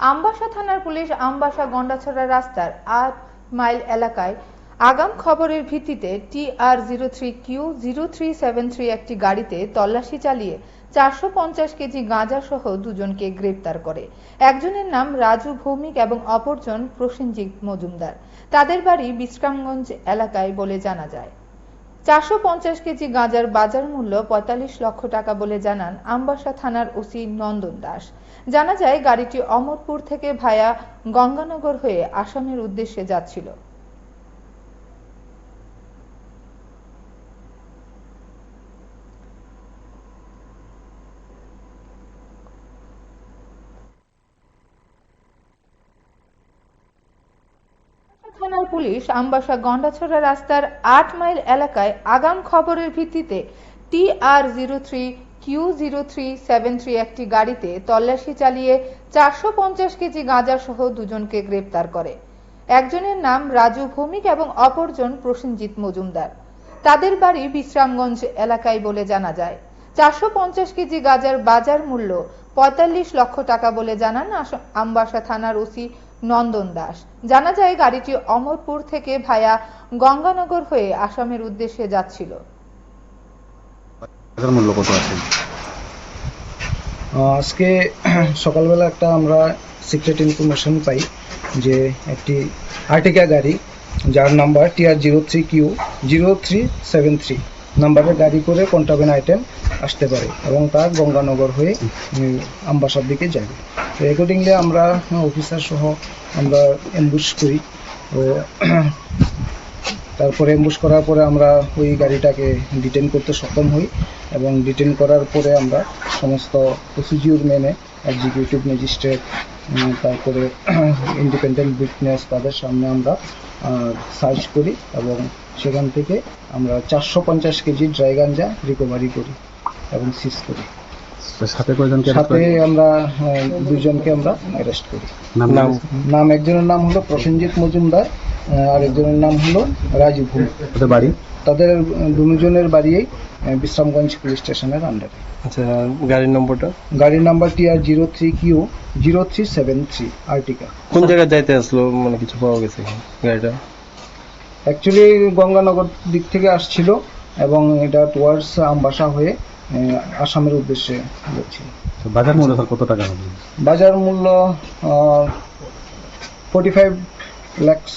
আমবাসা থানার পুলিশ আমবাসা গন্ডাছড়া রাস্তার ৮ মাইল এলাকায় আগাম খবরের ভিত্তিতে TR03Q0373 একটি গাড়িতে তল্লাশি চালিয়ে ৪৫০ কেজি গাঁজা সহ দুজনকে গ্রেপ্তার করে। একজনের নাম রাজু ভৌমিক এবং অপরজন প্রসেনজিৎ মজুমদার। তাদের বাড়ি বিশ্রামগঞ্জ এলাকায় বলে জানা যায়। ৪৫০ কেজি গাঁজার বাজার মূল্য ৪৫ লক্ষ টাকা বলে জানান আমবাসা থানার ওসি নন্দন দাস। জানা যায় গাড়িটি অমরপুর থেকে ভায়া গঙ্গানগর হয়ে আসামের উদ্দেশ্যে যাচ্ছিল। থানার পুলিশ আমবাসা গন্ডাছড়া রাস্তার ৮ মাইল এলাকায় আগাম খবরের ভিত্তিতে TR03Q0373 একটি গাড়িতে তল্লাশি চালিয়ে ৪৫০ কেজি গাঁজা সহ দুজনকে গ্রেপ্তার করে। একজনের নাম রাজু ভৌমিক এবং অপরজন প্রসেনজিৎ মজুমদার। তাদের বাড়ি বিশ্রামগঞ্জ এলাকায় বলে জানা যায়। ৪৫০ কেজি গাঁজার বাজার মূল্য ৪৫ লক্ষ টাকা বলে জানান আমবাসা থানার ওসি নন্দন দাস। জানা যায় গাড়িটি অমরপুর থেকে ভায়া গঙ্গানগর হয়ে আসামের উদ্দেশ্যে যাচ্ছিল। মূল্য কত আছে? আজকে সকালবেলা একটা আমরা সিক্রেট ইনফরমেশন পাই যে একটি আর্টিকা গাড়ি যার নাম্বার TR03Q0373 নাম্বারের গাড়ি করে কন্ট্রাব্যান্ড আইটেম আসতে পারে এবং তার গঙ্গানগর হয়ে আমবাসার দিকে যাবে। তো অ্যাকর্ডিংলি আমরা অফিসার সহ আমরা অ্যাম্বুশ করি। তো তারপরে অ্যাম্বুশ করার পরে আমরা ওই গাড়িটাকে ডিটেন করতে সক্ষম হই এবং ডিটেন করার পরে আমরা সমস্ত প্রসিডিউর মেনে এক্সিকিউটিভ ম্যাজিস্ট্রেট তারপরে ইন্ডিপেন্ডেন্ট উইটনেস তাদের সামনে আমরা সার্চ করি এবং সেখান থেকে আমরা ৪৫০ কেজি ড্রাই গাঞ্জা রিকভারি করি এবং সিজ করি। সাথে আমরা দুজনকে আমরা অ্যারেস্ট করি। নাম একজনের নাম হলো প্রসেনজিৎ মজুমদার আর একজনের নাম হলো রাজু ভৌমিক। বাড়ি তাদের দুজনের বাড়ি বিশ্রামগঞ্জ পুলিশ স্টেশনের আন্ডারে। আচ্ছা, গাড়ির নম্বরটা? গাড়ির নাম্বার TR03Q0373 আর্টিকা। কোন জায়গায় যাইতে আসলো, মানে কিছু পাওয়া গেছে গাড়িটা? অ্যাকচুয়ালি গঙ্গানগর দিক থেকে আসছিল এবং এটা টুয়ার্ডস আমবাসা হয়ে আসামের উদ্দেশ্যে যাচ্ছিল। বাজার মূল্য কত টাকা হবে? বাজার মূল্য 45 lakhs।